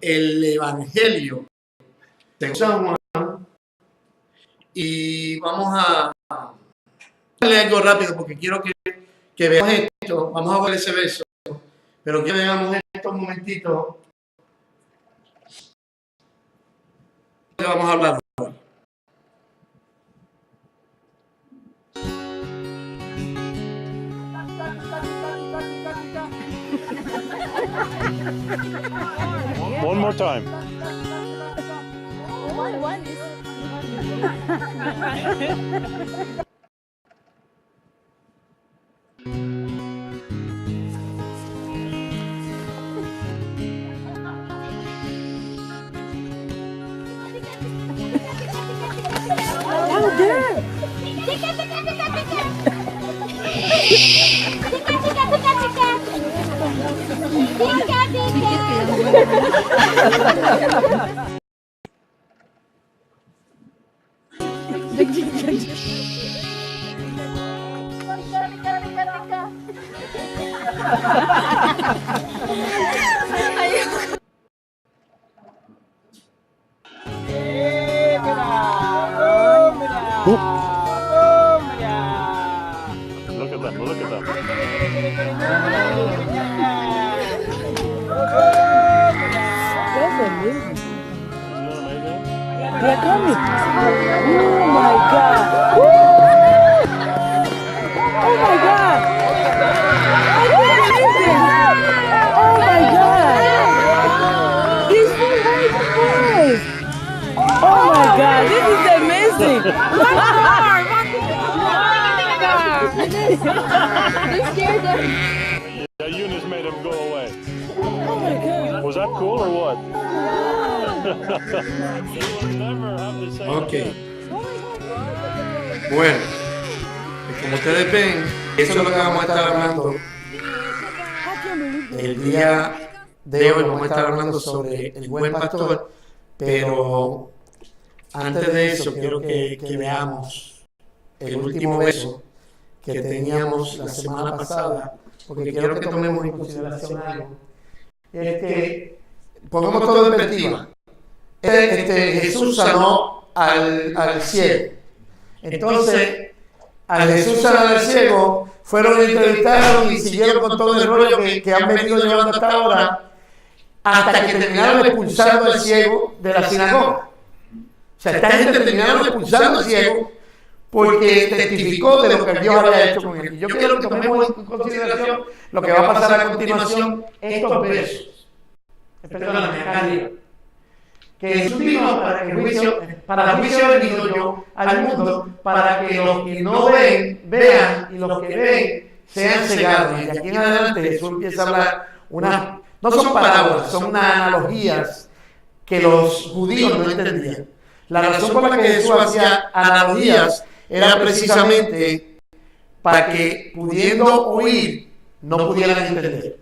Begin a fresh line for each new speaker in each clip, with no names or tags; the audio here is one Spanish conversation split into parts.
el Evangelio de San Juan, y vamos a leer algo rápido porque quiero que veamos esto. Vamos a ver ese verso, pero que veamos estos momentitos que vamos a hablar.
One more time.
Oh, there.
Look at them, look at them.
That's amazing.
Isn't that amazing?
They're coming. Oh my God. Woo! Oh my God. I can't believe this. Oh my God. He's so very surprised. Oh my God. This is amazing.
You scared them.
Yeah, Eunice made him go away.
Oh my God.
Was that cool or what? You'll never have the same
Ok.
again.
Bueno, como ustedes ven, eso es lo que vamos a estar hablando. El día de hoy vamos a estar hablando sobre el buen pastor, pero antes de eso quiero que veamos el último verso que teníamos la semana pasada, porque quiero que tomemos en consideración algo. Es que pongamos todo en perspectiva. Jesús sanó al ciego. Entonces, al Jesús sanar al ciego, fueron entrevistados y siguieron con todo el rollo que han venido llevando hasta ahora, hasta que terminaron expulsando al ciego de la sinagoga. O sea, esta gente terminaron expulsando al ciego porque testificó de lo que Dios había hecho con él. Y yo quiero que tomemos en consideración lo que va a pasar a continuación, estos versos. Perdóname, acá arriba. Que Jesús vino para el juicio he venido yo al mundo, para que los que no ven, vean, y los que ven, sean cegados. Y de aquí en adelante Jesús empieza a hablar no son parábolas, son unas analogías que los judíos no entendían. La razón por la que Jesús hacía analogías era precisamente para que, pudiendo oír, no pudieran entender.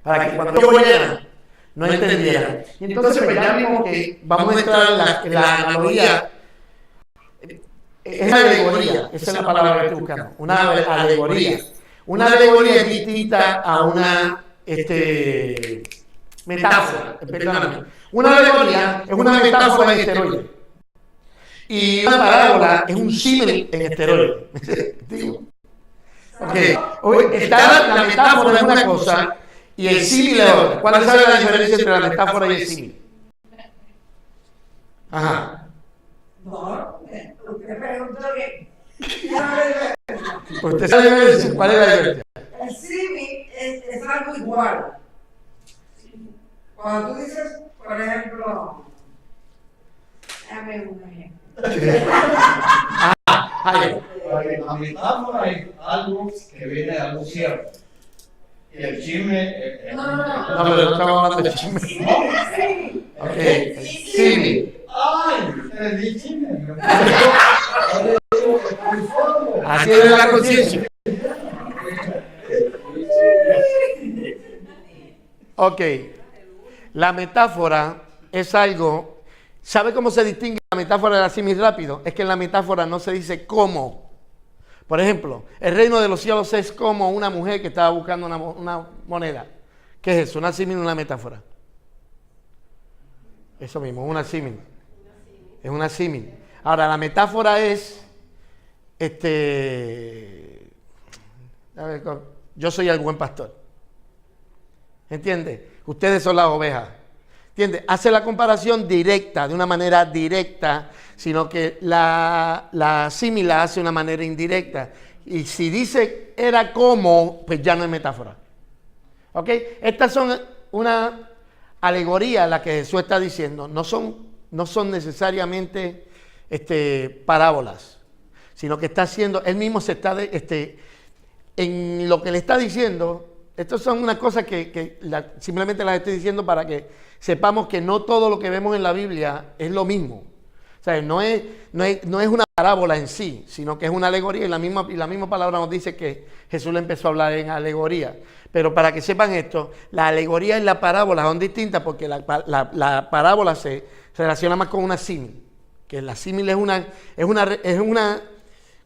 Para que cuando ellos oyeran, no entendieran. Y entonces pues ya vimos que vamos a entrar en la analogía. Es la alegoría, esa es la palabra que estoy buscando. Una alegoría. Una alegoría es distinta a una metáfora. Perdóname. Una alegoría es una metáfora en esteroides. Y una parábola es un símil en esteroides. Digo. Okay. Está la metáfora es una cosa y el símil es otra. ¿Cuál es la diferencia entre la metáfora y el símil? Ajá.
No, usted preguntó que...
¿Usted sabe la diferencia? ¿Cuál es la diferencia?
El símil es algo igual. Cuando tú dices, por ejemplo, dame un ejemplo.
La metáfora es algo que viene de algo cierto. Y el chisme es...
No.
No, pero no estamos hablando de chisme.
Sí.
Ok, símil.
¡Ay! El chisme.
Así es la conciencia. Ok, la metáfora es algo. ¿Sabe cómo se distingue la metáfora de la símil rápido? Es que en la metáfora no se dice cómo. Por ejemplo, el reino de los cielos es como una mujer que estaba buscando una moneda. ¿Qué es eso? ¿Una símil o una metáfora? Eso mismo, una símil. Es una símil. Ahora, la metáfora es, a ver, yo soy el buen pastor. ¿Entiende? Ustedes son las ovejas. ¿Entiende? Hace la comparación directa, de una manera directa, sino que la símil la hace de una manera indirecta. Y si dice era como, pues ya no es metáfora. ¿Ok? Estas son una alegoría la que Jesús está diciendo. No son necesariamente parábolas, sino que está haciendo, él mismo se está, en lo que le está diciendo. Estas son unas cosas que simplemente las estoy diciendo para que sepamos que no todo lo que vemos en la Biblia es lo mismo. O sea, no es una parábola en sí, sino que es una alegoría, y la misma palabra nos dice que Jesús le empezó a hablar en alegoría. Pero para que sepan esto, la alegoría y la parábola son distintas, porque la parábola se relaciona más con una símil, que la símil es una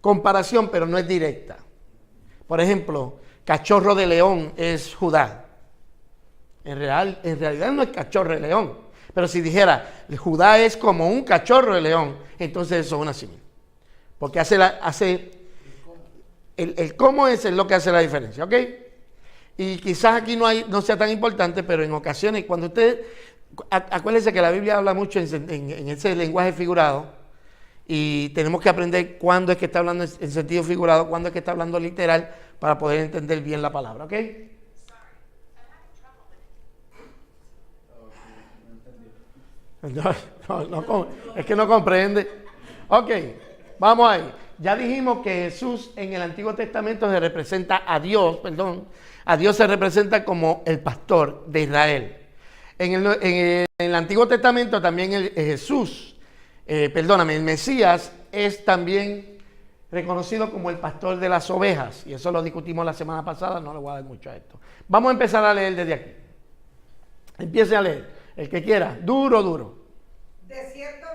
comparación, pero no es directa. Por ejemplo, cachorro de león es Judá. En realidad no es cachorro de león. Pero si dijera, Judá es como un cachorro de león, entonces eso es una símil. Porque el cómo es lo que hace la diferencia, ¿ok? Y quizás aquí no sea tan importante, pero en ocasiones, cuando acuérdense que la Biblia habla mucho en ese lenguaje figurado, y tenemos que aprender cuándo es que está hablando en sentido figurado, cuándo es que está hablando literal, para poder entender bien la palabra, ¿ok? No, es que no comprende. Ok, vamos ahí. Ya dijimos que Jesús en el Antiguo Testamento se representa a Dios, a Dios se representa como el pastor de Israel. En el Antiguo Testamento también el Mesías es también reconocido como el pastor de las ovejas, y eso lo discutimos la semana pasada, no le voy a dar mucho a esto. Vamos a empezar a leer desde aquí. Empiece a leer. El que quiera, duro.
De cierto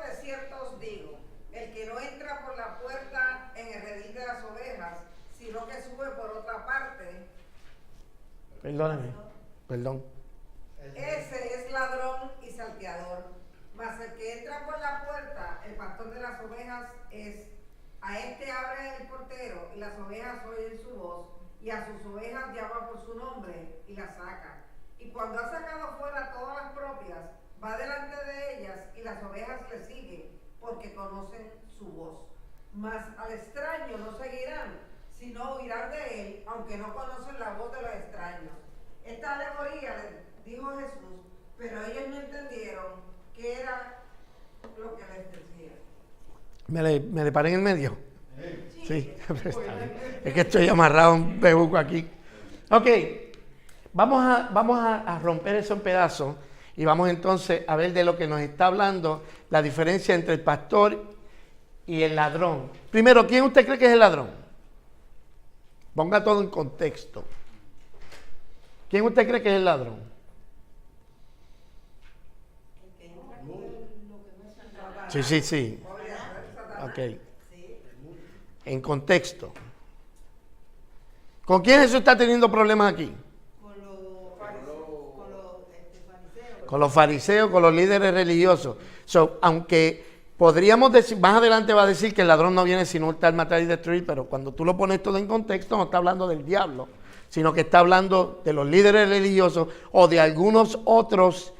os digo, el que no entra por la puerta en el redil de las ovejas, sino que sube por otra parte.
Perdón.
Ese es ladrón y salteador. Mas el que entra por la puerta, el pastor de las ovejas es. A este abre el portero, y las ovejas oyen su voz, y a sus ovejas llama por su nombre, y las saca. Y cuando ha sacado fuera todas las propias, va delante de ellas, y las ovejas le siguen, porque conocen su voz. Mas al extraño no seguirán, sino huirán de él, aunque no conocen la voz de los extraños. Esta alegoría les dijo Jesús, pero ellos no entendieron qué era lo que les decía.
¿Me le paré en el medio? Sí. Es que estoy amarrado a un bebuco aquí. Ok, vamos a romper eso en pedazos y vamos entonces a ver de lo que nos está hablando, la diferencia entre el pastor y el ladrón. Primero, ¿quién usted cree que es el ladrón? Ponga todo en contexto. ¿Quién usted cree que es el ladrón? Sí. Ok. En contexto. ¿Con quién Jesús está teniendo problemas aquí? Con los fariseos, con los líderes religiosos. Aunque podríamos decir, más adelante va a decir que el ladrón no viene sino hurtar, matar y destruir, pero cuando tú lo pones todo en contexto no está hablando del diablo, sino que está hablando de los líderes religiosos o de algunos otros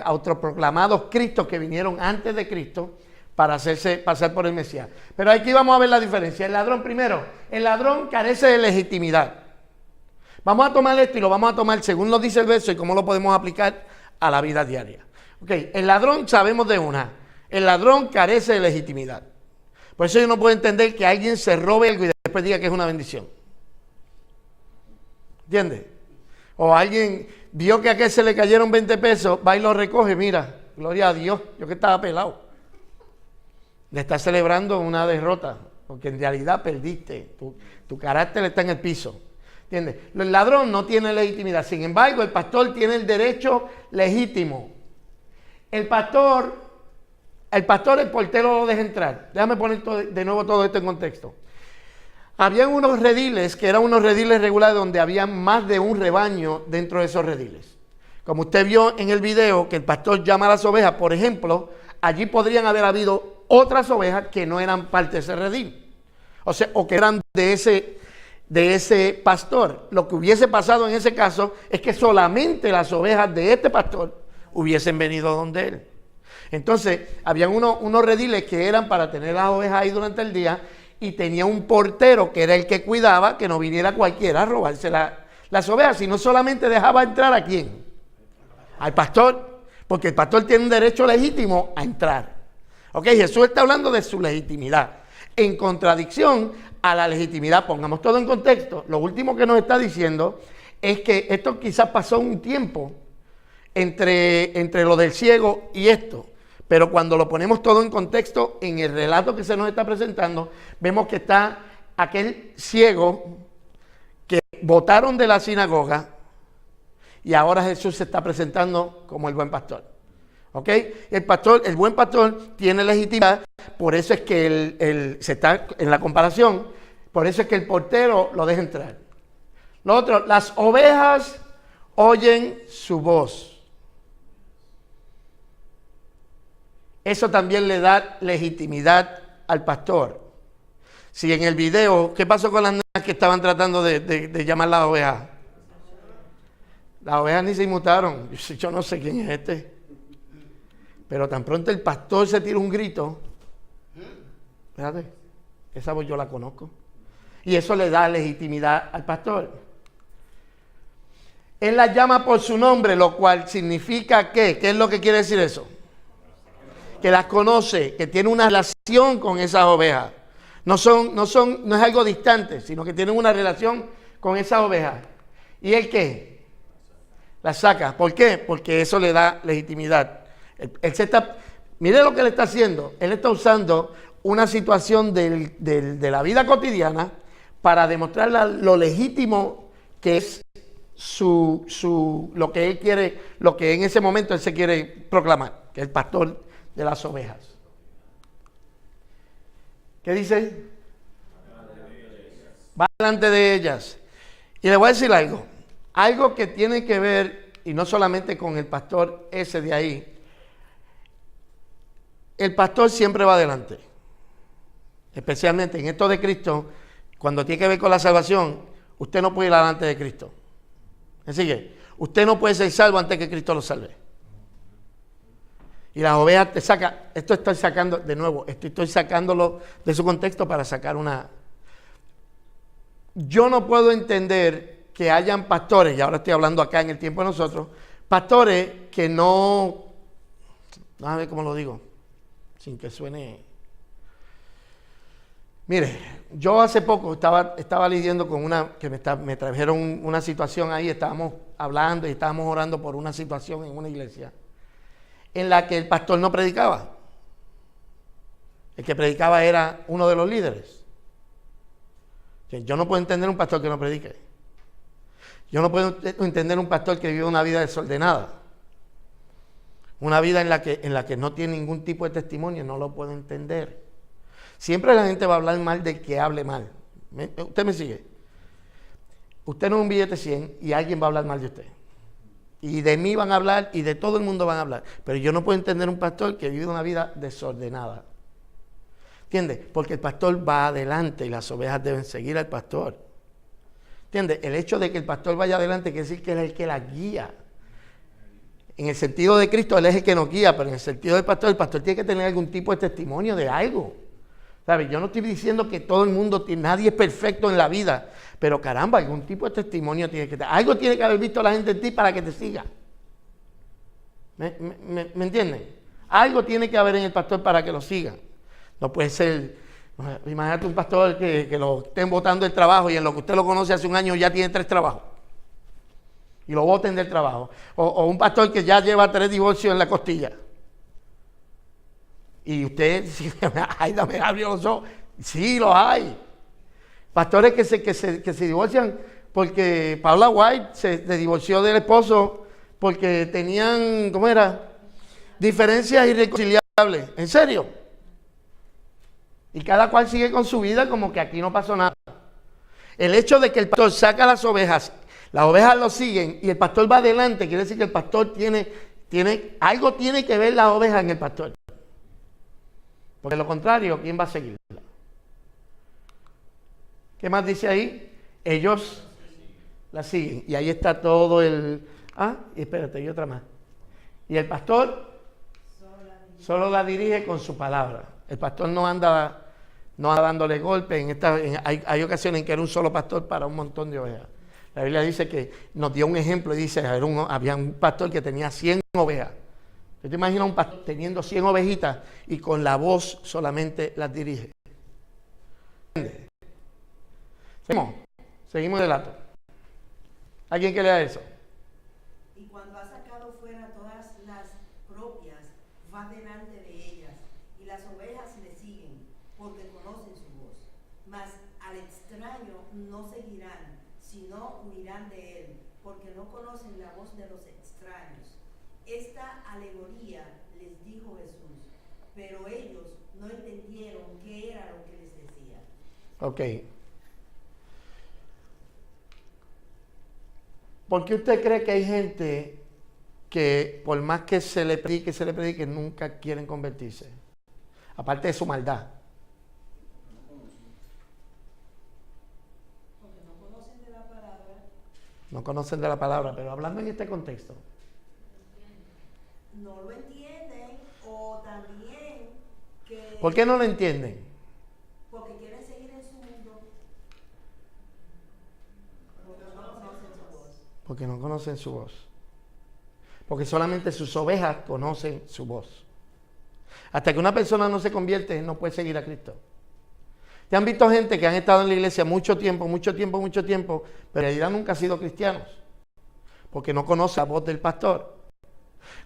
autoproclamados Cristos que vinieron antes de Cristo para hacerse pasar por el Mesías. Pero aquí vamos a ver la diferencia. El ladrón, primero, el ladrón carece de legitimidad. Vamos a tomar esto y lo vamos a tomar según lo dice el verso y cómo lo podemos aplicar a la vida diaria. Ok, el ladrón sabemos de una. El ladrón carece de legitimidad. Por eso yo no puedo entender que alguien se robe algo y después diga que es una bendición. ¿Entiendes? O alguien vio que a aquel se le cayeron 20 pesos, va y lo recoge, mira, gloria a Dios, yo que estaba pelado. Le estás celebrando una derrota, porque en realidad perdiste, tu carácter está en el piso. ¿Entiendes? El ladrón no tiene legitimidad, sin embargo el pastor tiene el derecho legítimo. El portero lo deja entrar. Déjame poner de nuevo todo esto en contexto. Habían unos rediles que eran unos rediles regulares donde había más de un rebaño dentro de esos rediles. Como usted vio en el video que el pastor llama a las ovejas, por ejemplo, allí podrían haber habido otras ovejas que no eran parte de ese redil. O sea, o que eran de ese pastor. Lo que hubiese pasado en ese caso es que solamente las ovejas de este pastor hubiesen venido donde él. Entonces, habían unos rediles que eran para tener las ovejas ahí durante el día y tenía un portero que era el que cuidaba que no viniera cualquiera a robarse las ovejas, sino solamente dejaba entrar a quién, al pastor, porque el pastor tiene un derecho legítimo a entrar. Ok, Jesús está hablando de su legitimidad, en contradicción a la legitimidad. Pongamos todo en contexto. Lo último que nos está diciendo es que esto quizás pasó un tiempo entre lo del ciego y esto. Pero cuando lo ponemos todo en contexto, en el relato que se nos está presentando, vemos que está aquel ciego que botaron de la sinagoga y ahora Jesús se está presentando como el buen pastor. ¿Ok? El buen pastor tiene legitimidad, por eso es que se está en la comparación, por eso es que el portero lo deja entrar. Lo otro, las ovejas oyen su voz. Eso también le da legitimidad al pastor. Si en el video, ¿qué pasó con las nenas que estaban tratando de llamar a las ovejas? Las ovejas ni se inmutaron. Yo no sé quién es este. Pero tan pronto el pastor se tira un grito, espérate, esa voz yo la conozco. Y eso le da legitimidad al pastor. Él las llama por su nombre, lo cual significa ¿qué? ¿Qué es lo que quiere decir eso? Que las conoce, que tiene una relación con esas ovejas. No es algo distante, sino que tienen una relación con esas ovejas. ¿Y él qué? Las saca. ¿Por qué? Porque eso le da legitimidad. Mire lo que él está haciendo. Él está usando una situación de la vida cotidiana para demostrar lo legítimo que es lo que él quiere, lo que en ese momento él se quiere proclamar, que es el pastor de las ovejas. ¿Qué dice? Va delante de ellas. Y le voy a decir algo que tiene que ver, y no solamente con el pastor ese de ahí. El pastor siempre va adelante, especialmente en esto de Cristo, cuando tiene que ver con la salvación. Usted no puede ir adelante de Cristo. Así que usted no puede ser salvo antes que Cristo lo salve. Y las ovejas te saca, esto estoy sacando de nuevo, estoy sacándolo de su contexto para sacar una. Yo no puedo entender que hayan pastores, y ahora estoy hablando acá en el tiempo de nosotros, pastores que no, a ver cómo lo digo, sin que suene. Mire, yo hace poco estaba lidiando con que me trajeron una situación ahí, estábamos hablando y estábamos orando por una situación en una iglesia en la que el pastor no predicaba. El que predicaba era uno de los líderes. Yo no puedo entender un pastor que no predique. Yo no puedo entender un pastor que vive una vida desordenada. Una vida en la que no tiene ningún tipo de testimonio. No lo puedo entender. Siempre la gente va a hablar mal del que hable mal. ¿Usted me sigue? Usted no es un billete 100 y alguien va a hablar mal de usted. Y de mí van a hablar y de todo el mundo van a hablar. Pero yo no puedo entender un pastor que vive una vida desordenada. ¿Entiendes? Porque el pastor va adelante y las ovejas deben seguir al pastor. ¿Entiendes? El hecho de que el pastor vaya adelante quiere decir que él es el que la guía. En el sentido de Cristo, él es el que nos guía, pero en el sentido del pastor, el pastor tiene que tener algún tipo de testimonio de algo. ¿Sabes? Yo no estoy diciendo que todo el mundo, nadie es perfecto en la vida, pero caramba, algún tipo de testimonio tiene que tener. Algo tiene que haber visto la gente en ti para que te siga. ¿Me entienden? Algo tiene que haber en el pastor para que lo sigan. No puede ser, imagínate un pastor que lo estén botando del trabajo y en lo que usted lo conoce hace un año ya tiene 3 trabajos. Y lo boten del trabajo. O un pastor que ya lleva 3 divorcios en la costilla. Y usted, ay, me abrió los ojos. Sí, los hay. Pastores que se divorcian porque Paula White se divorció del esposo porque tenían, ¿cómo era? Diferencias irreconciliables. ¿En serio? Y cada cual sigue con su vida como que aquí no pasó nada. El hecho de que el pastor saca las ovejas lo siguen y el pastor va adelante, quiere decir que el pastor algo tiene que ver las ovejas en el pastor. Porque de lo contrario, ¿quién va a seguirla? ¿Qué más dice ahí? Ellos la siguen. Y ahí está todo el... espérate, hay otra más. Y el pastor solo la dirige con su palabra. El pastor no anda dándole golpes. Hay ocasiones en que era un solo pastor para un montón de ovejas. La Biblia dice que nos dio un ejemplo y dice, había un pastor que tenía 100 ovejas. ¿Tú te imaginas un pastor teniendo 100 ovejitas y con la voz solamente las dirige? Seguimos el relato. ¿Alguien que lea eso?
Y cuando ha sacado fuera todas las propias, va delante de ellas, y las ovejas le siguen, porque conocen su voz. Mas al extraño no seguirán, sino huirán de él, porque no conocen la voz de los extraños. Esta alegoría les dijo Jesús, pero ellos no entendieron qué era lo que les decía.
Ok. ¿Por qué usted cree que hay gente que por más que se le predique, nunca quieren convertirse? Aparte de su maldad.
Porque no conocen de la palabra.
No conocen de la palabra, pero hablando en este contexto.
No lo entienden, o también que...
¿Por qué no lo entienden?
Porque quieren seguir en su mundo. Porque no conocen su voz.
Porque no conocen su voz. Porque solamente sus ovejas conocen su voz. Hasta que una persona no se convierte, no puede seguir a Cristo. ¿Te han visto gente que han estado en la iglesia mucho tiempo, pero en realidad nunca han sido cristianos? Porque no conoce la voz del pastor.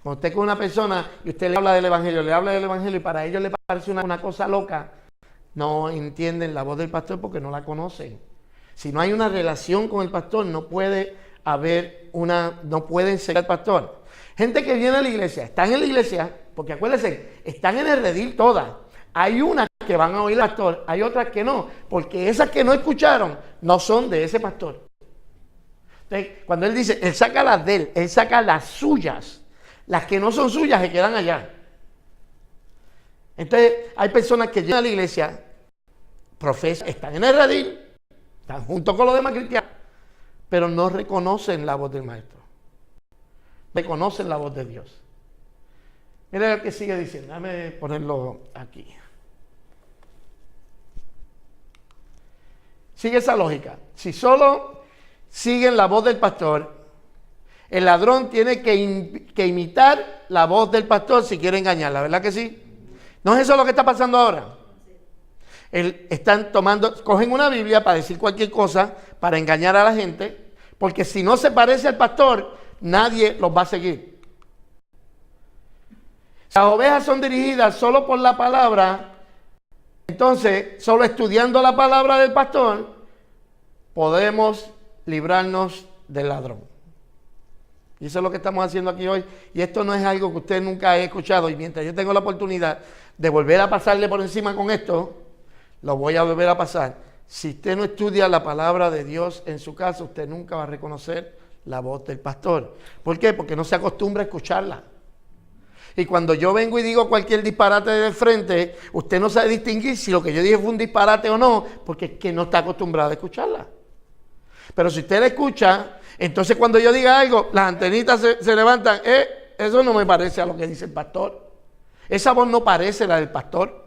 Cuando usted con una persona y usted le habla del evangelio y para ellos le parece una cosa loca, no entienden la voz del pastor porque no la conocen. Si no hay una relación con el pastor, no pueden seguir al pastor. Gente que viene a la iglesia, están en la iglesia, porque acuérdense, están en el redil todas. Hay unas que van a oír al pastor, hay otras que no, porque esas que no escucharon no son de ese pastor. Entonces, cuando él dice, él saca las de él, él saca las suyas. Las que no son suyas se quedan allá. Entonces, hay personas que llegan a la iglesia, profesan, están en el redil, están junto con los demás cristianos, pero no reconocen la voz del maestro. Reconocen la voz de Dios. Mira lo que sigue diciendo. Déjame ponerlo aquí. Sigue esa lógica. Si solo siguen la voz del pastor, el ladrón tiene que imitar la voz del pastor si quiere engañarla, ¿verdad que sí? ¿No es eso lo que está pasando ahora? Cogen una Biblia para decir cualquier cosa, para engañar a la gente, porque si no se parece al pastor, nadie los va a seguir. Las ovejas son dirigidas solo por la palabra, entonces, solo estudiando la palabra del pastor, podemos librarnos del ladrón. Y eso es lo que estamos haciendo aquí hoy. Y esto no es algo que usted nunca ha escuchado. Y mientras yo tengo la oportunidad de volver a pasarle por encima con esto, lo voy a volver a pasar. Si usted no estudia la palabra de Dios en su casa, usted nunca va a reconocer la voz del pastor. ¿Por qué? Porque no se acostumbra a escucharla. Y cuando yo vengo y digo cualquier disparate del frente, usted no sabe distinguir si lo que yo dije fue un disparate o no, porque es que no está acostumbrado a escucharla. Pero si usted la escucha, entonces cuando yo diga algo, las antenitas se levantan. Eso no me parece a lo que dice el pastor. Esa voz no parece la del pastor.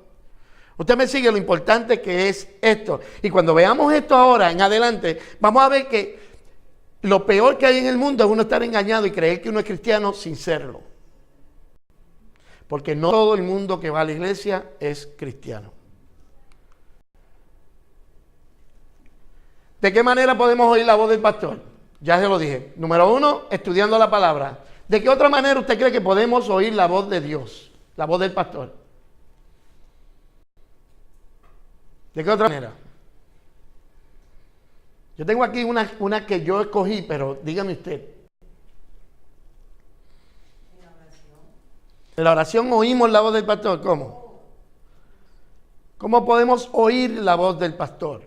Usted me sigue lo importante que es esto. Y cuando veamos esto ahora en adelante, vamos a ver que lo peor que hay en el mundo es uno estar engañado y creer que uno es cristiano sin serlo. Porque no todo el mundo que va a la iglesia es cristiano. ¿De qué manera podemos oír la voz del pastor? Ya se lo dije. Número 1, estudiando la palabra. ¿De qué otra manera usted cree que podemos oír la voz de Dios? La voz del pastor. ¿De qué otra manera? Yo tengo aquí una que yo escogí, pero dígame usted. En la oración oímos la voz del pastor. ¿Cómo? ¿Cómo podemos oír la voz del pastor?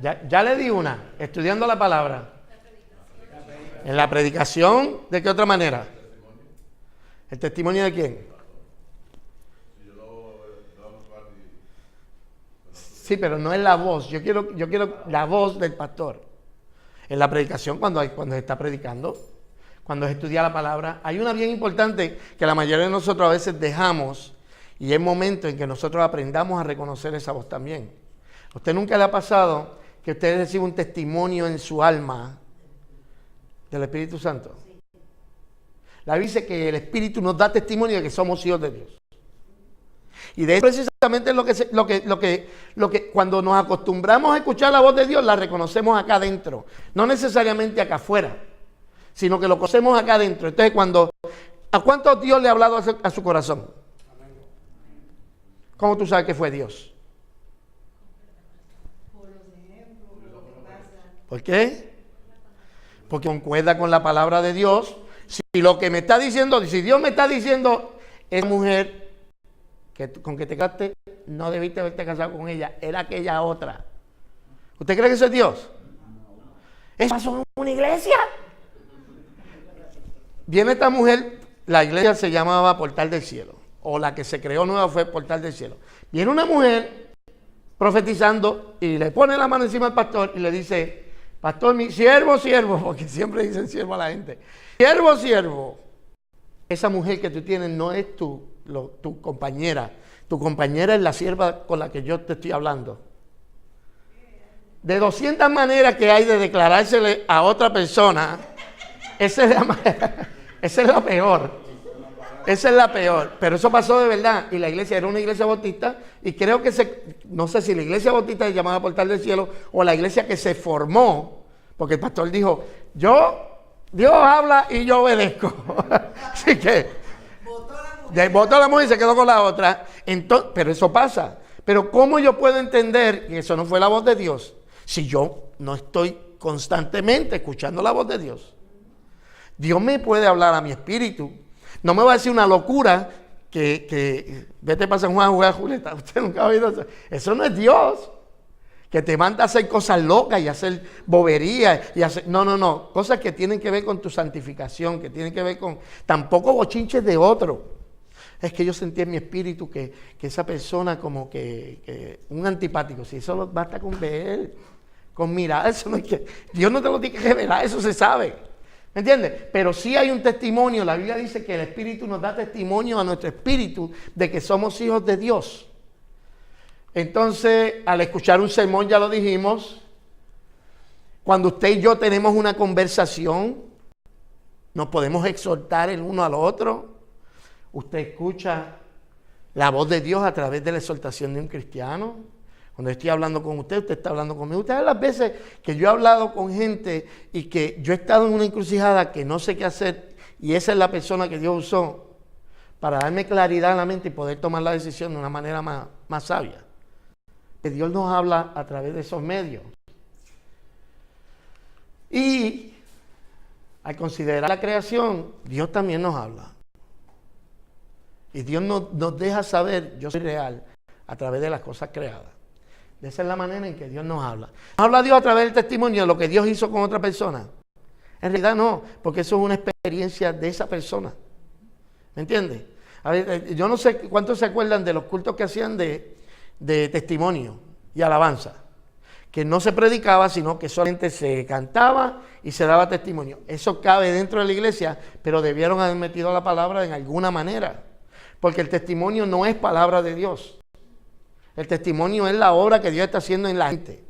Ya le di una, estudiando la palabra. En la predicación, ¿de qué otra manera? ¿El testimonio de quién? Sí, pero no es la voz. Yo quiero la voz del pastor. En la predicación, cuando se está predicando, cuando se estudia la palabra, hay una bien importante que la mayoría de nosotros a veces dejamos, y es momento en que nosotros aprendamos a reconocer esa voz también. ¿A usted nunca le ha pasado que usted recibe un testimonio en su alma del Espíritu Santo? La Biblia dice que el Espíritu nos da testimonio de que somos hijos de Dios. Y de eso precisamente es lo que cuando nos acostumbramos a escuchar la voz de Dios, la reconocemos acá adentro. No necesariamente acá afuera, sino que lo conocemos acá adentro. Entonces, ¿a cuántos Dios le ha hablado a su corazón? ¿Cómo tú sabes que fue Dios? ¿Por qué? Porque concuerda con la palabra de Dios. Si lo que me está diciendo, si Dios me está diciendo, esa mujer con que te casaste, no debiste haberte casado con ella, era aquella otra. ¿Usted cree que eso es Dios? ¿Eso pasó en una iglesia? Viene esta mujer, la iglesia se llamaba Portal del Cielo, o la que se creó nueva fue Portal del Cielo. Viene una mujer profetizando y le pone la mano encima al pastor y le dice: pastor, mi siervo, porque siempre dicen siervo a la gente. Siervo, esa mujer que tú tienes no es tu compañera. Tu compañera es la sierva con la que yo te estoy hablando. De 200 maneras que hay de declarársele a otra persona, esa es la peor. Esa es la peor. Pero eso pasó de verdad. Y la iglesia era una iglesia bautista. Y creo que no sé si la iglesia bautista se llamaba Portal del Cielo o la iglesia que se formó. Porque el pastor dijo: Dios habla y yo obedezco. Así que votó a la mujer y se quedó con la otra. Entonces, pero eso pasa. Pero ¿cómo yo puedo entender que eso no fue la voz de Dios si yo no estoy constantemente escuchando la voz de Dios? Dios me puede hablar a mi espíritu. No me va a decir una locura que vete para San Juan a jugar a Julieta. Usted nunca ha oído eso. Eso no es Dios. Que te manda a hacer cosas locas y hacer boberías y hacer... No. Cosas que tienen que ver con tu santificación, que tienen que ver con... Tampoco bochinches de otro. Es que yo sentí en mi espíritu que esa persona como que un antipático. Si eso basta con ver, con mirar, eso no es que... Dios no te lo tiene que revelar, eso se sabe. ¿Me entiendes? Pero sí hay un testimonio. La Biblia dice que el Espíritu nos da testimonio a nuestro espíritu de que somos hijos de Dios. Entonces, al escuchar un sermón, ya lo dijimos, cuando usted y yo tenemos una conversación, nos podemos exhortar el uno al otro. Usted escucha la voz de Dios a través de la exhortación de un cristiano. Cuando estoy hablando con usted, usted está hablando conmigo. Ustedes las veces que yo he hablado con gente y que yo he estado en una encrucijada que no sé qué hacer, y esa es la persona que Dios usó para darme claridad en la mente y poder tomar la decisión de una manera más sabia. Que Dios nos habla a través de esos medios. Y al considerar la creación, Dios también nos habla. Y Dios nos deja saber: yo soy real, a través de las cosas creadas. Esa es la manera en que Dios nos habla. ¿Nos habla Dios a través del testimonio de lo que Dios hizo con otra persona? En realidad no, porque eso es una experiencia de esa persona. ¿Me entiendes? A ver, yo no sé cuántos se acuerdan de los cultos que hacían de testimonio y alabanza, que no se predicaba, sino que solamente se cantaba y se daba testimonio. Eso cabe dentro de la iglesia, pero debieron haber metido la palabra en alguna manera, porque el testimonio no es palabra de Dios. El testimonio es la obra que Dios está haciendo en la gente,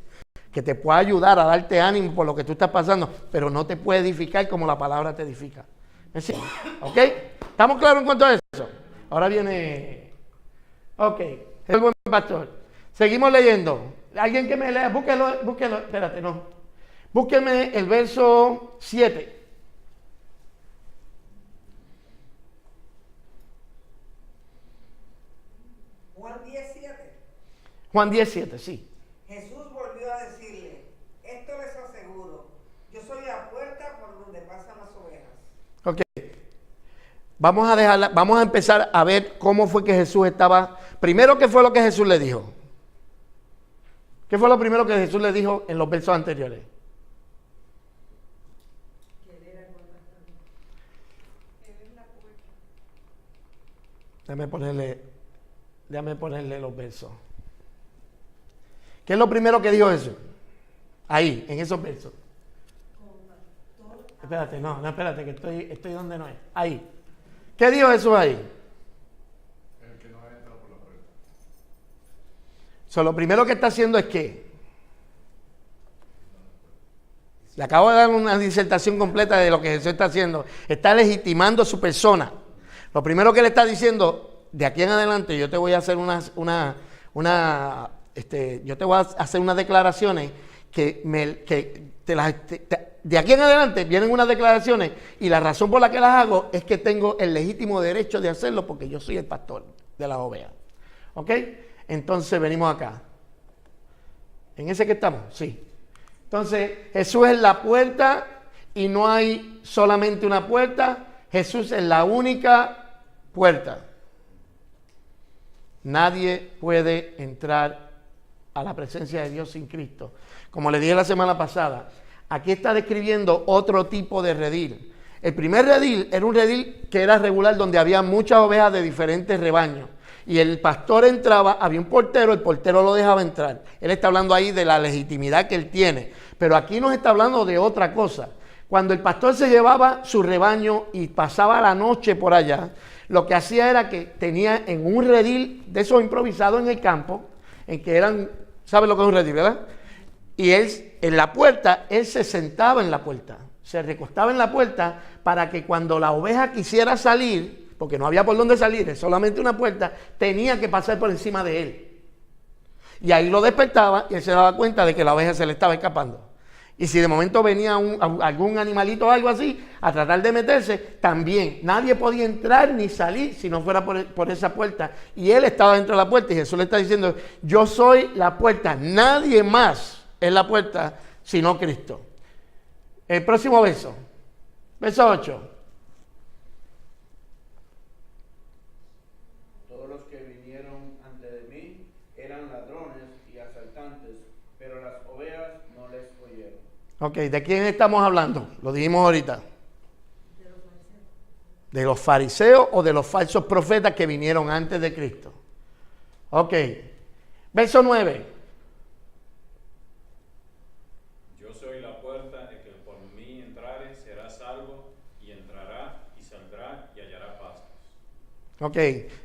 que te puede ayudar a darte ánimo por lo que tú estás pasando, pero no te puede edificar como la palabra te edifica. ¿Ok? ¿Estamos claros en cuanto a eso? Ahora viene... Ok, el buen pastor. Seguimos leyendo. Alguien que me lea, búsquelo, espérate, no. Búsqueme el verso 7. Juan 10:7, sí.
Jesús volvió a decirle: esto les aseguro, yo soy la puerta por donde pasan las ovejas.
Ok. Vamos a empezar a ver cómo fue que Jesús estaba. Primero, ¿qué fue lo que Jesús le dijo? ¿Qué fue lo primero que Jesús le dijo en los versos anteriores? Déjame ponerle los versos. ¿Qué es lo primero que dijo Jesús? Ahí, en esos versos. Espérate, no, espérate, que estoy donde no es. Ahí. ¿Qué dijo Jesús ahí?
El que no entra por la puerta.
Lo primero que está haciendo es que le acabo de dar una disertación completa de lo que Jesús está haciendo. Está legitimando su persona. Lo primero que le está diciendo, de aquí en adelante yo te voy a hacer unas declaraciones de aquí en adelante vienen unas declaraciones y la razón por la que las hago es que tengo el legítimo derecho de hacerlo porque yo soy el pastor de las ovejas. ¿Ok? Entonces venimos acá. ¿En ese que estamos? Sí. Entonces Jesús es la puerta y no hay solamente una puerta. Jesús es la única puerta. Nadie puede entrar a la presencia de Dios sin Cristo. Como le dije la semana pasada, aquí está describiendo otro tipo de redil. El primer redil era un redil que era regular donde había muchas ovejas de diferentes rebaños. Y el pastor entraba, había un portero, el portero lo dejaba entrar. Él está hablando ahí de la legitimidad que él tiene. Pero aquí nos está hablando de otra cosa. Cuando el pastor se llevaba su rebaño y pasaba la noche por allá, lo que hacía era que tenía en un redil de esos improvisados en el campo, en que eran, ¿saben lo que es un redil, verdad? Y él, en la puerta, él se sentaba en la puerta, se recostaba en la puerta para que cuando la oveja quisiera salir, porque no había por dónde salir, es solamente una puerta, tenía que pasar por encima de él. Y ahí lo despertaba y él se daba cuenta de que la oveja se le estaba escapando. Y si de momento venía algún animalito o algo así a tratar de meterse, también nadie podía entrar ni salir si no fuera por esa puerta. Y él estaba dentro de la puerta y Jesús le está diciendo, yo soy la puerta, nadie más es la puerta sino Cristo. El próximo verso, verso 8.
Todos los que vinieron antes de mí eran ladrones y asaltantes, pero las ovejas no les oyeron.
Ok, ¿de quién estamos hablando? Lo dijimos ahorita. ¿De los fariseos o de los falsos profetas que vinieron antes de Cristo? Ok, verso 9.
Yo soy la puerta, el que por mí entrare será salvo, y entrará y saldrá y hallará pastos.
Ok,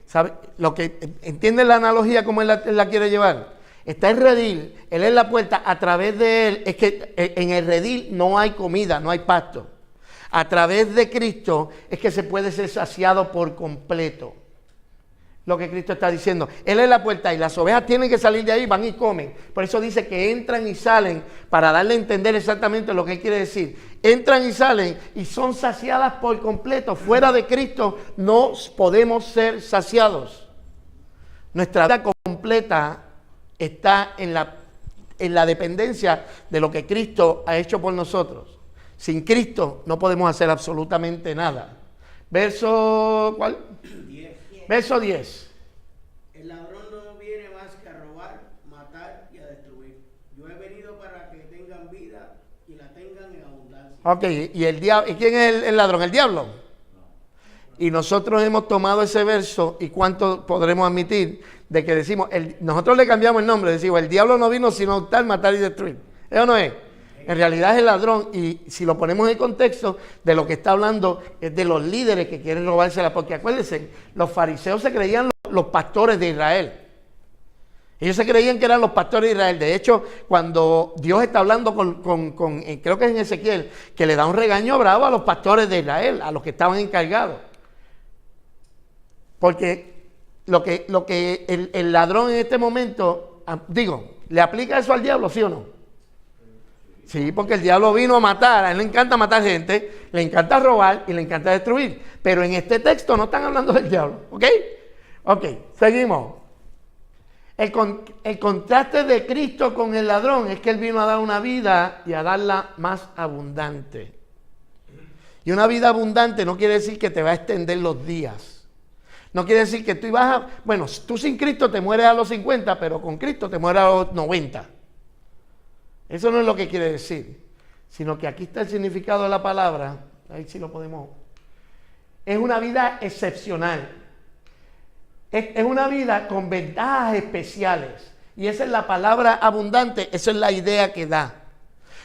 ¿sabe? ¿Entienden la analogía como él la quiere llevar? Está el redil, él es la puerta, a través de él, es que en el redil no hay comida, no hay pasto. A través de Cristo es que se puede ser saciado por completo. Lo que Cristo está diciendo. Él es la puerta y las ovejas tienen que salir de ahí, van y comen. Por eso dice que entran y salen para darle a entender exactamente lo que él quiere decir. Entran y salen y son saciadas por completo. Fuera de Cristo no podemos ser saciados. Nuestra vida completa está en la dependencia de lo que Cristo ha hecho por nosotros. Sin Cristo no podemos hacer absolutamente nada. Verso, ¿cuál?
10.
Verso 10.
El ladrón no viene más que a robar, matar y a destruir. Yo he venido para que tengan vida y la tengan en abundancia.
Ok, ¿y quién es el ladrón? ¿El diablo? Y nosotros hemos tomado ese verso y cuánto podremos admitir de que decimos, nosotros le cambiamos el nombre, decimos, el diablo no vino sino a hurtar, matar y destruir. ¿Eso no es? En realidad es el ladrón, y si lo ponemos en el contexto de lo que está hablando es de los líderes que quieren robársela, porque acuérdense, los fariseos se creían los pastores de Israel. Ellos se creían que eran los pastores de Israel. De hecho, cuando Dios está hablando creo que es en Ezequiel, que le da un regaño bravo a los pastores de Israel, a los que estaban encargados. Porque lo que el ladrón en este momento, ¿le aplica eso al diablo, sí o no? Sí, porque el diablo vino a matar, a él le encanta matar gente, le encanta robar y le encanta destruir. Pero en este texto no están hablando del diablo, ¿ok? Ok, seguimos. El contraste de Cristo con el ladrón es que él vino a dar una vida y a darla más abundante. Y una vida abundante no quiere decir que te va a extender los días. No quiere decir que tú tú sin Cristo te mueres a los 50, pero con Cristo te mueres a los 90. Eso no es lo que quiere decir, sino que aquí está el significado de la palabra, ahí sí lo podemos. Es una vida excepcional. Es una vida con ventajas especiales. Y esa es la palabra abundante, esa es la idea que da.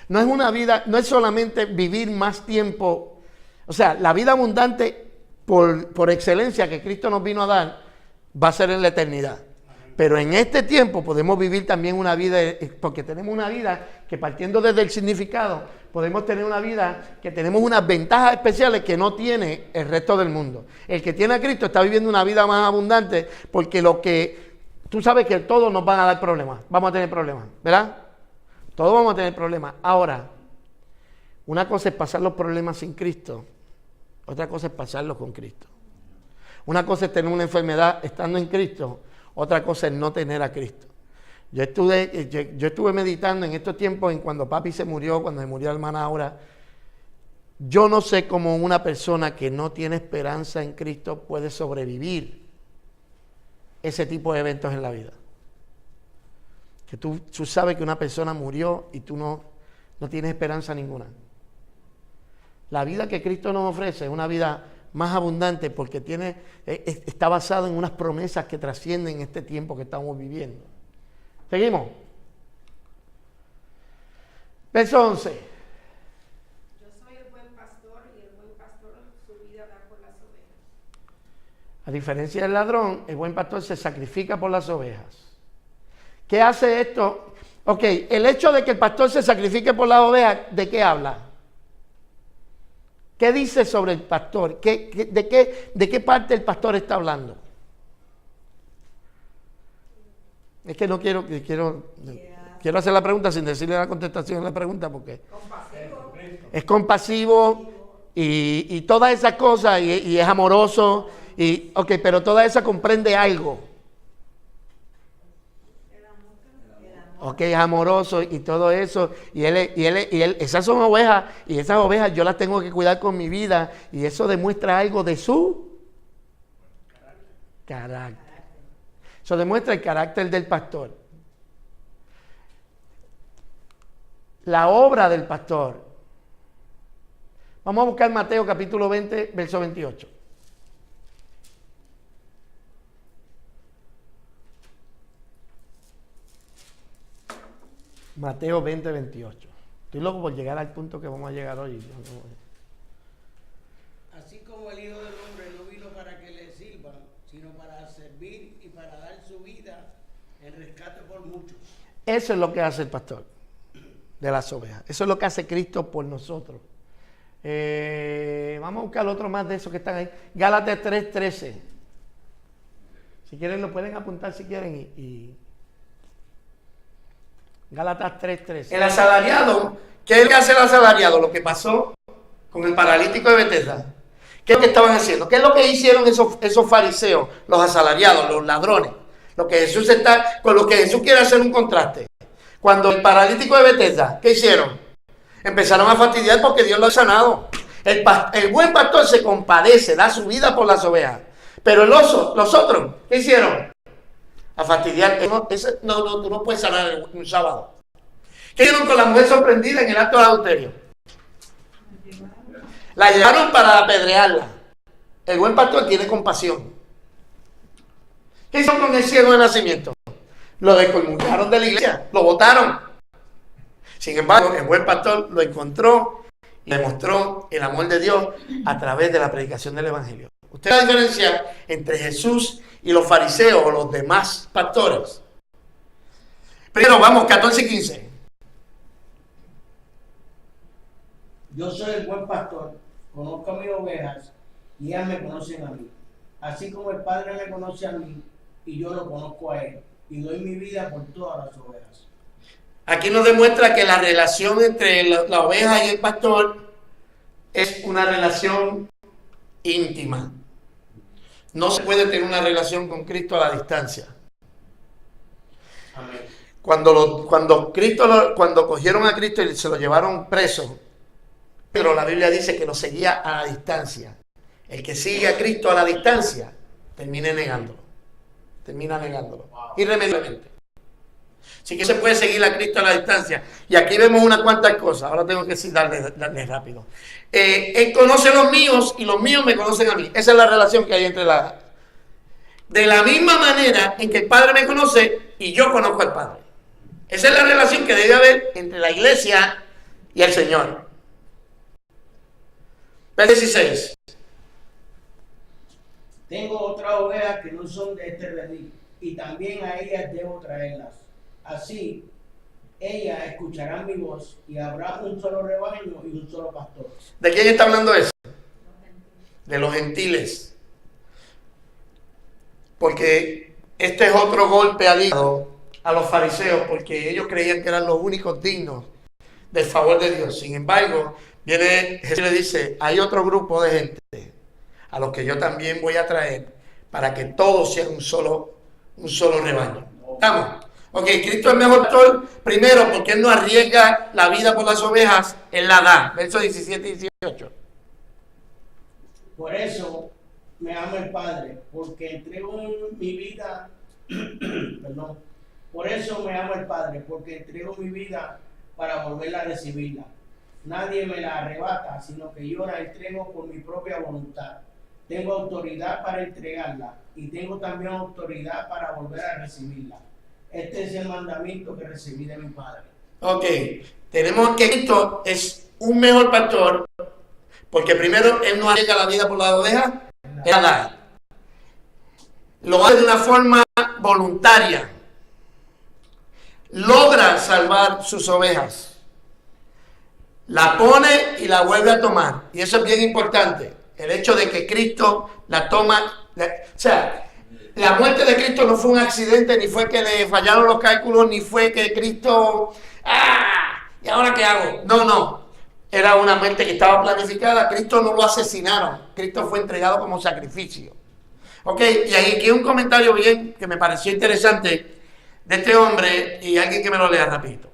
No es una vida, no es solamente vivir más tiempo. O sea, la vida abundante por excelencia que Cristo nos vino a dar va a ser en la eternidad. Pero en este tiempo podemos vivir también una vida, porque tenemos una vida que partiendo desde el significado, podemos tener una vida que tenemos unas ventajas especiales que no tiene el resto del mundo. El que tiene a Cristo está viviendo una vida más abundante porque tú sabes que todos nos van a dar problemas, vamos a tener problemas, ¿verdad? Todos vamos a tener problemas. Ahora, una cosa es pasar los problemas sin Cristo, otra cosa es pasarlos con Cristo. Una cosa es tener una enfermedad estando en Cristo, otra cosa es no tener a Cristo. Yo estuve meditando en estos tiempos, en cuando papi se murió, cuando se murió la hermana Aura. Yo no sé cómo una persona que no tiene esperanza en Cristo puede sobrevivir ese tipo de eventos en la vida. Que tú sabes que una persona murió y tú no tienes esperanza ninguna. La vida que Cristo nos ofrece es una vida más abundante porque está basado en unas promesas que trascienden este tiempo que estamos viviendo. ¿Seguimos? Verso 11.
Yo soy el buen pastor y el buen pastor su vida da por las ovejas.
A diferencia del ladrón, el buen pastor se sacrifica por las ovejas. ¿Qué hace esto? Ok, el hecho de que el pastor se sacrifique por las ovejas, ¿de qué habla? ¿Qué dice sobre el pastor? ¿De qué parte el pastor está hablando? Es que quiero hacer la pregunta sin decirle la contestación a la pregunta porque es compasivo y todas esas cosas y es amoroso pero toda esa comprende algo. Ok, es amoroso y todo eso, y él, esas son ovejas, y esas ovejas yo las tengo que cuidar con mi vida, y eso demuestra algo de su carácter. Eso demuestra el carácter del pastor. La obra del pastor. Vamos a buscar Mateo capítulo 20, verso 28. Mateo 20, 28. Estoy loco por llegar al punto que vamos a llegar hoy.
Así como el Hijo del Hombre no vino para que le sirvan, sino para servir y para dar su vida en rescate por muchos.
Eso es lo que hace el pastor de las ovejas. Eso es lo que hace Cristo por nosotros. Vamos a buscar otro más de esos que están ahí. Gálatas 3:13. Si quieren lo pueden apuntar si quieren Gálatas 3:13. El asalariado, ¿qué es lo que hace el asalariado? Lo que pasó con el paralítico de Betesda. ¿Qué es lo que estaban haciendo? ¿Qué es lo que hicieron esos fariseos, los asalariados, los ladrones? Con lo que Jesús quiere hacer un contraste. Cuando el paralítico de Betesda, ¿qué hicieron? Empezaron a fastidiar porque Dios lo ha sanado. El buen pastor se compadece, da su vida por las ovejas. Pero los otros, ¿qué hicieron? A fastidiar. No, tú no puedes sanar un sábado. ¿Qué hicieron con la mujer sorprendida en el acto de adulterio? La llevaron para apedrearla. El buen pastor tiene compasión. ¿Qué hicieron con el ciego de nacimiento? Lo descolmucharon de la iglesia, lo botaron. Sin embargo, el buen pastor lo encontró y demostró el amor de Dios a través de la predicación del evangelio. ¿Usted ve la diferencia entre Jesús y los fariseos o los demás pastores? Primero, vamos, 14 y 15.
Yo soy el buen pastor, conozco a mis ovejas y ellas me conocen a mí. Así como el Padre me conoce a mí y yo lo conozco a él y doy mi vida por todas las ovejas.
Aquí nos demuestra que la relación entre la oveja y el pastor es una relación íntima. No se puede tener una relación con Cristo a la distancia.
Amén.
Cuando cogieron a Cristo y se lo llevaron preso, pero la Biblia dice que lo seguía a la distancia. El que sigue a Cristo a la distancia termina negándolo. Irremediablemente. Así que se puede seguir a Cristo a la distancia. Y aquí vemos unas cuantas cosas. Ahora tengo que darle rápido. Él conoce los míos y los míos me conocen a mí. Esa es la relación que hay entre la... De la misma manera en que el Padre me conoce y yo conozco al Padre. Esa es la relación que debe haber entre la iglesia y el Señor. Verso 16.
Tengo otras ovejas que no son de este redil, y también a ellas debo traerlas. Así, ellas escucharán mi voz, y habrá un solo rebaño y un solo pastor.
¿De quién está hablando eso? De los gentiles. Porque este es otro golpe al hígado a los fariseos, porque ellos creían que eran los únicos dignos del favor de Dios. Sin embargo, viene Jesús y le dice, hay otro grupo de gente a los que yo también voy a traer para que todos sean un solo rebaño. ¿Estamos? Ok, Cristo es mejor pastor, primero porque Él no arriesga la vida por las ovejas, Él la da. Versos 17 y 18.
Por eso me ama el Padre, porque entrego mi vida, perdón, por eso me ama el Padre, porque entrego mi vida para volverla a recibirla. Nadie me la arrebata, sino que yo la entrego por mi propia voluntad. Tengo autoridad para entregarla y tengo también autoridad para volver a recibirla. Este es el mandamiento que recibí de mi Padre.
Ok, tenemos que Cristo es un mejor pastor, porque primero Él no arriesga la vida por la oveja, Él la da. Lo hace de una forma voluntaria. Logra salvar sus ovejas. La pone y la vuelve a tomar. Y eso es bien importante. El hecho de que Cristo la toma. O sea, la muerte de Cristo no fue un accidente, ni fue que le fallaron los cálculos, ni fue que Cristo. ¿Y ahora qué hago? No. Era una muerte que estaba planificada. Cristo no lo asesinaron. Cristo fue entregado como sacrificio. Ok, y ahí aquí un comentario bien que me pareció interesante de este hombre y alguien que me lo lea rapidito.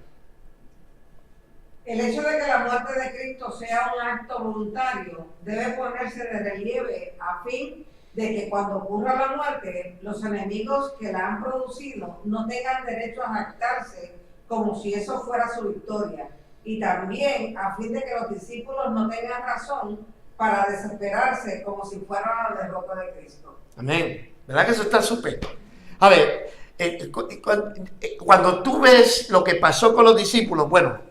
El hecho de que la muerte de Cristo sea un acto voluntario debe ponerse de relieve a fin de que cuando ocurra la muerte, los enemigos que la han producido no tengan derecho a jactarse como si eso fuera su victoria, y también a fin de que los discípulos no tengan razón para desesperarse como si fuera la derrota de Cristo.
Amén. ¿Verdad que eso está súper? A ver, cuando tú ves lo que pasó con los discípulos, bueno,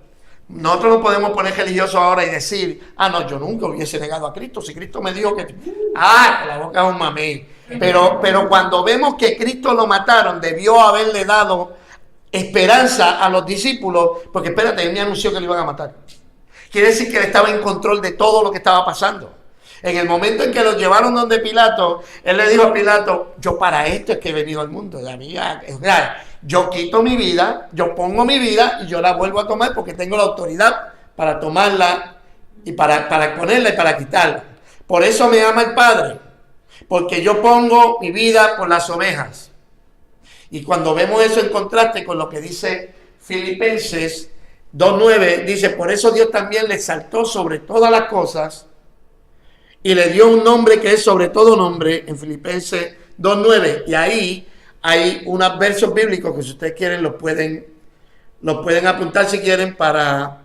nosotros no podemos poner religiosos ahora y decir, no, yo nunca hubiese negado a Cristo, si Cristo me dijo que... con la boca es un mamey. Pero cuando vemos que Cristo lo mataron, debió haberle dado esperanza a los discípulos, porque espérate, Él me anunció que lo iban a matar. Quiere decir que Él estaba en control de todo lo que estaba pasando. En el momento en que los llevaron donde Pilato, Él le dijo a Pilato, yo para esto es que he venido al mundo. Yo quito mi vida, yo pongo mi vida y yo la vuelvo a tomar porque tengo la autoridad para tomarla y para ponerla y para quitarla. Por eso me ama el Padre, porque yo pongo mi vida por las ovejas. Y cuando vemos eso en contraste con lo que dice Filipenses 2:9, dice, por eso Dios también le exaltó sobre todas las cosas y le dio un nombre que es sobre todo nombre, en Filipenses 2:9. Y ahí hay unos versos bíblicos que si ustedes quieren los pueden apuntar si quieren, para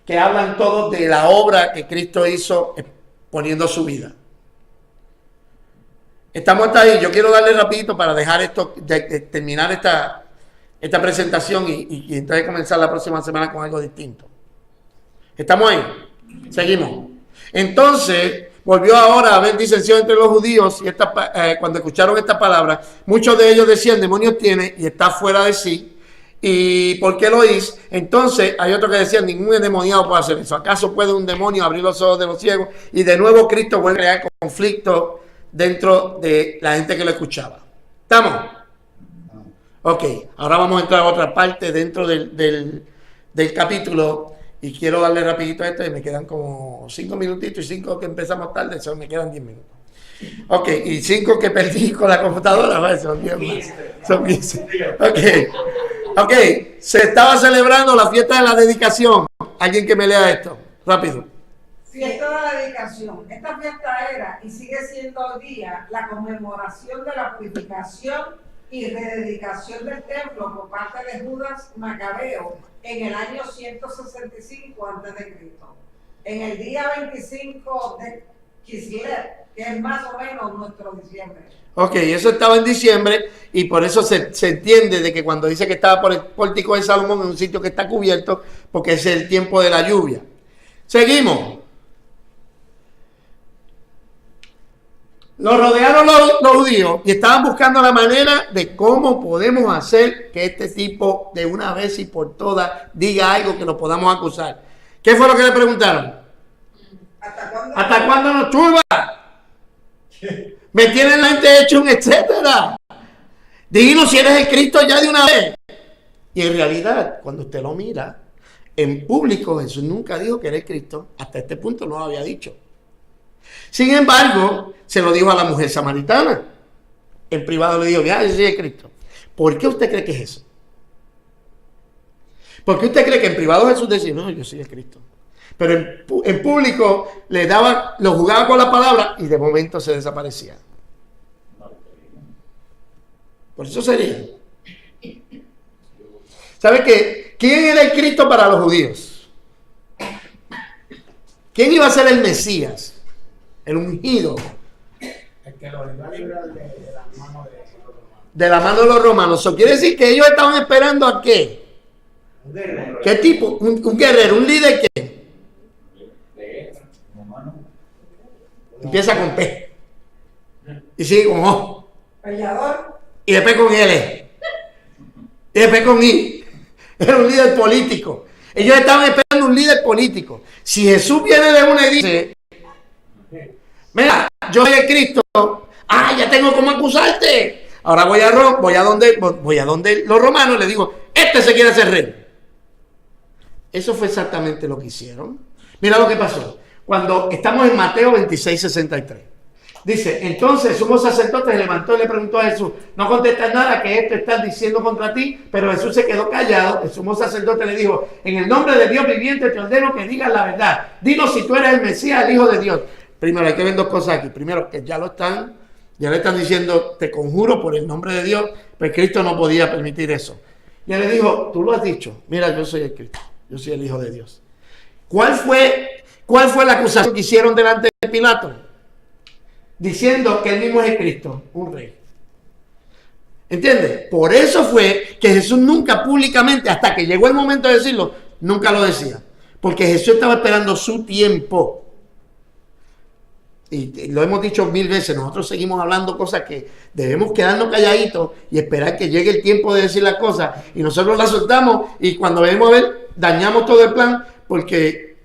que hablan todos de la obra que Cristo hizo poniendo su vida. Estamos hasta ahí. Yo quiero darle rapidito para dejar esto, de terminar esta presentación y entonces comenzar la próxima semana con algo distinto. ¿Estamos ahí? Seguimos. Entonces, volvió ahora a haber disensión entre los judíos y cuando escucharon esta palabra, muchos de ellos decían, demonios tiene y está fuera de sí. ¿Y por qué lo hizo? Entonces hay otros que decían, ningún endemoniado puede hacer eso. ¿Acaso puede un demonio abrir los ojos de los ciegos? Y de nuevo Cristo vuelve a crear conflicto dentro de la gente que lo escuchaba. ¿Estamos? Ok, ahora vamos a entrar a otra parte dentro del capítulo. Y quiero darle rapidito a esto y me quedan como 5 minutitos y 5 que empezamos tarde, eso me quedan 10 minutos. Ok, y 5 que perdí con la computadora, son 10 más. Son 15. Ok, se estaba celebrando la fiesta de la dedicación. Alguien que me lea esto, rápido.
Fiesta de la dedicación. Esta fiesta era y sigue siendo hoy día la conmemoración de la purificación y rededicación del templo por parte de Judas Macabeo en el año 165 a.C. En el día 25 de Kislev, que es más o menos nuestro diciembre.
Ok, eso estaba en diciembre y por eso se entiende de que cuando dice que estaba por el pórtico de Salomón, en un sitio que está cubierto, porque es el tiempo de la lluvia. Seguimos. Lo rodearon los judíos y estaban buscando la manera de cómo podemos hacer que este tipo de una vez y por todas diga algo que lo podamos acusar. ¿Qué fue lo que le preguntaron? ¿Hasta cuándo nos turba? Me tienen la mente hecho un etcétera. Dinos si eres el Cristo ya de una vez. Y en realidad, cuando usted lo mira, en público Jesús nunca dijo que era el Cristo. Hasta este punto no lo había dicho. Sin embargo, se lo dijo a la mujer samaritana. En privado le dijo, ya, yo soy el Cristo. ¿Por qué usted cree que es eso? ¿Por qué usted cree que en privado Jesús decía, no, yo soy el Cristo? Pero en público lo jugaba con la palabra y de momento se desaparecía. Por eso sería. ¿Sabe qué? ¿Quién era el Cristo para los judíos? ¿Quién iba a ser el Mesías? El ungido.
El que lo iba a librar de la mano de los romanos.
De la mano de los romanos. Eso quiere decir que ellos estaban esperando a qué.
Un guerrero.
¿Qué tipo? Un guerrero, un líder que empieza con P y sigue con O
Peleador.
y después con L y después con I. Era un líder político. Ellos estaban esperando un líder político. Si Jesús viene de una y dice, mira, yo soy el Cristo, ya tengo cómo acusarte. Ahora voy a donde los romanos y le digo, este se quiere hacer rey. Eso fue exactamente lo que hicieron. Mira lo que pasó. Cuando estamos en Mateo 26:63. Dice, entonces el sumo sacerdote se levantó y le preguntó a Jesús, no contestas nada que esto están diciendo contra ti, pero Jesús se quedó callado. El sumo sacerdote le dijo, en el nombre de Dios viviente te ordeno que digas la verdad. Dinos si tú eres el Mesías, el Hijo de Dios. Primero hay que ver dos cosas aquí. Primero, que ya le están diciendo, te conjuro por el nombre de Dios, pues Cristo no podía permitir eso. Y él le dijo, tú lo has dicho, mira, yo soy el Cristo, yo soy el Hijo de Dios. ¿Cuál fue la acusación que hicieron delante de Pilato? Diciendo que él mismo es el Cristo, un rey. ¿Entiendes? Por eso fue que Jesús nunca públicamente, hasta que llegó el momento de decirlo, nunca lo decía. Porque Jesús estaba esperando su tiempo. Y lo hemos dicho 1000 veces, nosotros seguimos hablando cosas que debemos quedarnos calladitos y esperar que llegue el tiempo de decir las cosas. Y nosotros las soltamos y cuando venimos a ver, dañamos todo el plan porque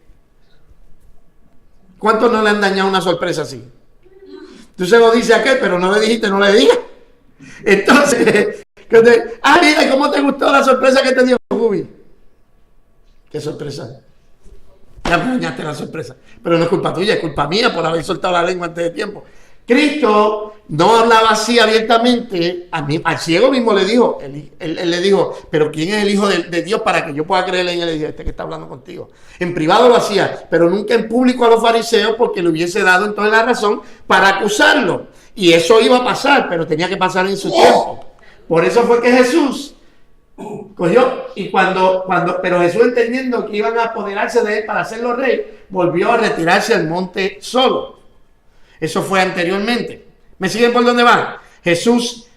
¿cuántos no le han dañado una sorpresa así? Tú se lo dices a aquel, pero no le dijiste, no le digas. Entonces, mira, ¿cómo te gustó la sorpresa que te dio Gubi? ¿Qué sorpresa? Ya me dañaste la sorpresa. Pero no es culpa tuya, es culpa mía por haber soltado la lengua antes de tiempo. Cristo no hablaba así abiertamente. Al ciego mismo le dijo, él le dijo, pero ¿quién es el Hijo de Dios para que yo pueda creerle en él? Le dije, este que está hablando contigo. En privado lo hacía, pero nunca en público a los fariseos porque le hubiese dado entonces la razón para acusarlo. Y eso iba a pasar, pero tenía que pasar en su tiempo. Por eso fue que Jesús cogió y pero Jesús entendiendo que iban a apoderarse de él para hacerlo rey, volvió a retirarse al monte solo. Eso fue anteriormente. ¿Me siguen por dónde van? Jesús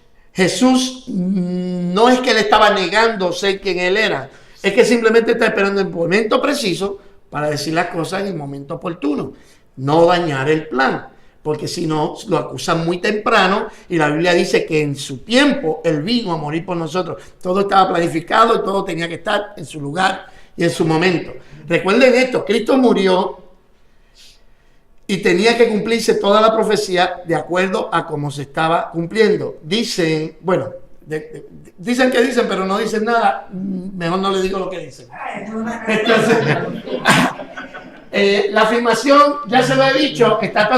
no es que le estaba negando ser quien él era, es que simplemente está esperando el momento preciso para decir las cosas en el momento oportuno, no dañar el plan, porque si no lo acusan muy temprano y la Biblia dice que en su tiempo él vino a morir por nosotros. Todo estaba planificado y todo tenía que estar en su lugar y en su momento. Recuerden esto, Cristo murió y tenía que cumplirse toda la profecía de acuerdo a cómo se estaba cumpliendo. Dicen, bueno, dicen que dicen, pero no dicen nada. Mejor no le digo lo que dicen. Entonces, la afirmación, ya se lo he dicho, está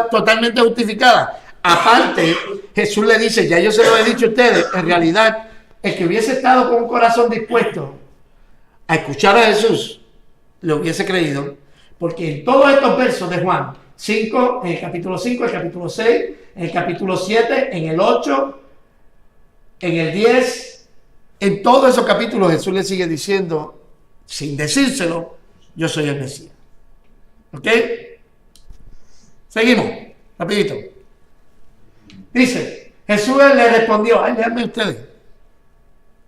totalmente justificada. Aparte, Jesús le dice, ya yo se lo he dicho a ustedes, en realidad, el que hubiese estado con un corazón dispuesto a escuchar a Jesús, le hubiese creído. Porque en todos estos versos de Juan 5, en el capítulo 5, el capítulo 6, en el capítulo 7, en el 8, en el 10, en todos esos capítulos Jesús le sigue diciendo, sin decírselo, yo soy el Mesías. ¿Ok? Seguimos, rapidito. Dice, Jesús le respondió, ay, déjenme ustedes.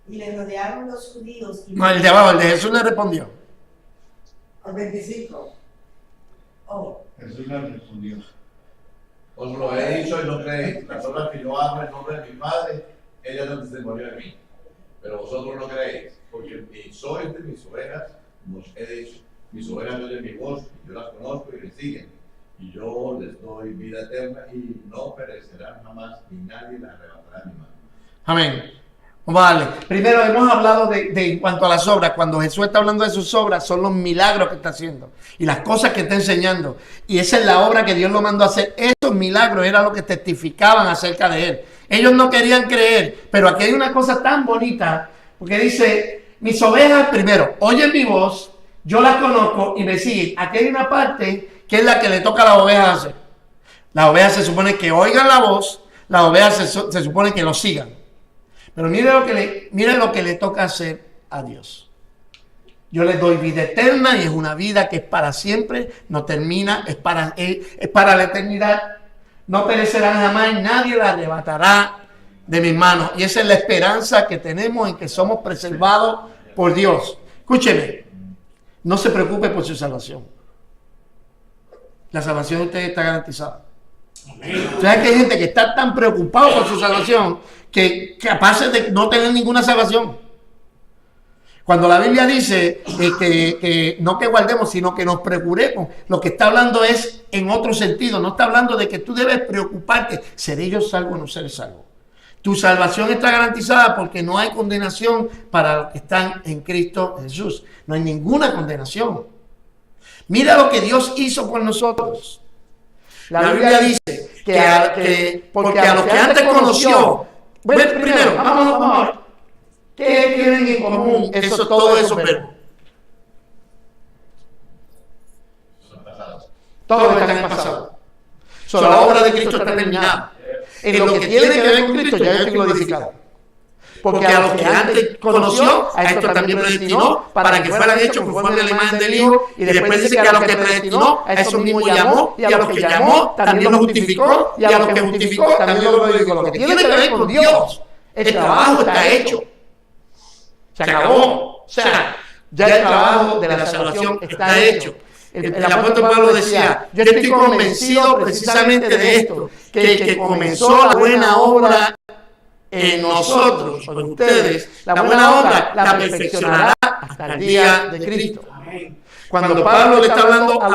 Y le rodearon los judíos. Y
No, el de abajo, el de Jesús le respondió.
al 25. Oh.
Jesús le respondió. Os lo he dicho y no creéis. Las obras que yo hago en nombre de mi Padre, ellas dan testimonio de mí. Pero vosotros no creéis, porque ni sois de mis ovejas, os he dicho. Mis ovejas oyen mi voz, y yo las conozco y me siguen. Y yo les doy vida eterna y no perecerán jamás, ni nadie las arrebatará de mi mano.
Amén. Vale. Primero hemos hablado de en cuanto a las obras. Cuando Jesús está hablando de sus obras, son los milagros que está haciendo y las cosas que está enseñando. Y esa es la obra que Dios lo mandó a hacer. Esos milagros eran lo que testificaban acerca de él. Ellos no querían creer, pero aquí hay una cosa tan bonita, porque dice, mis ovejas primero oyen mi voz, yo las conozco y me siguen. Aquí hay una parte que es la que le toca a las ovejas hacer. Las ovejas se supone que oigan la voz, las ovejas se supone que lo sigan. Pero miren lo que le toca hacer a Dios. Yo les doy vida eterna y es una vida que es para siempre, no termina, es para la eternidad. No perecerán jamás, nadie la arrebatará de mis manos. Y esa es la esperanza que tenemos en que somos preservados por Dios. Escúcheme, no se preocupe por su salvación. La salvación de usted está garantizada. ¿Sabes que hay gente que está tan preocupada por su salvación que capaz de no tener ninguna salvación? Cuando la Biblia dice que no que guardemos, sino que nos procuremos, lo que está hablando es en otro sentido. No está hablando de que tú debes preocuparte. ¿Seré yo salvo o no seré salvo? Tu salvación está garantizada porque no hay condenación para los que están en Cristo Jesús. No hay ninguna condenación. Mira lo que Dios hizo por nosotros. La Biblia dice que porque a los que antes conoció, bueno, primero, vamos a ver, ¿qué tienen en común todos esos verbos? Todos están en el pasado. La obra de Cristo está terminada. En lo que tiene que ver con Cristo ya yo estoy glorificado. Porque a los que antes conoció, a esto también predestinó para que fueran hechos conforme a la imagen del Hijo. Y después dice que a los que predestinó, a esos mismos llamó. Y a los que llamó, también los justificó. Y a los que justificó, también los glorificó. Lo que tiene que ver con Dios, el trabajo está hecho. Se acabó. O sea, ya el trabajo de la salvación está hecho. El apóstol Pablo decía, yo estoy convencido precisamente de esto, que el que comenzó la buena obra en nosotros, en ustedes, la buena obra la perfeccionará hasta el día de Cristo. Cuando Pablo le está hablando a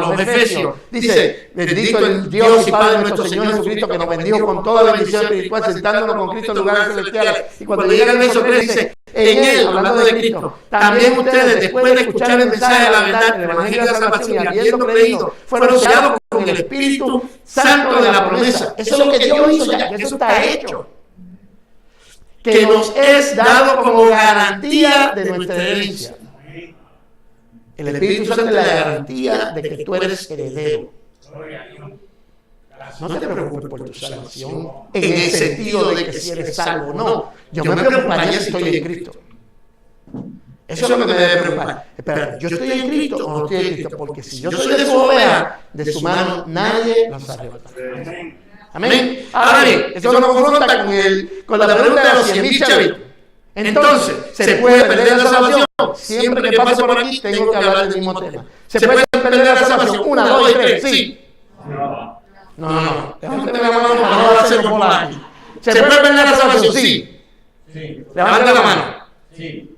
los efesios, dice, bendito el Dios y Padre nuestro Señor Jesucristo, que nos bendijo con toda la bendición espiritual, sentándonos con Cristo en lugares celestiales. Y cuando llega el verso 3 dice, en él, hablando de Cristo, también ustedes, después de escuchar el mensaje de la verdad, el evangelio de la salvación, y habiendo creído, fueron sellados con el Espíritu Santo de la promesa. Eso es lo que Dios hizo ya, que eso está hecho. Que nos es dado como garantía de nuestra herencia. El Espíritu Santo es la garantía de que tú eres heredero. No te preocupes por tu salvación en el sentido de que si eres salvo o no. Yo me preocuparía si estoy en Cristo. Eso es lo que me debe preocupar. Espera, ¿yo estoy en Cristo o no estoy en Cristo? Porque si yo soy de su oveja, de su mano nadie nos arrebatará. Amén. Ahora bien, eso nos confronta con la pregunta de los 100.000 chavitos. Entonces, ¿se puede perder la salvación? Siempre que paso por aquí, tengo que hablar del mismo tema. ¿Se puede perder la salvación? 1, 2 y 3, sí. No. Levante la mano para no hacer por aquí. ¿Se puede perder la salvación? Sí. Levante la mano. Sí.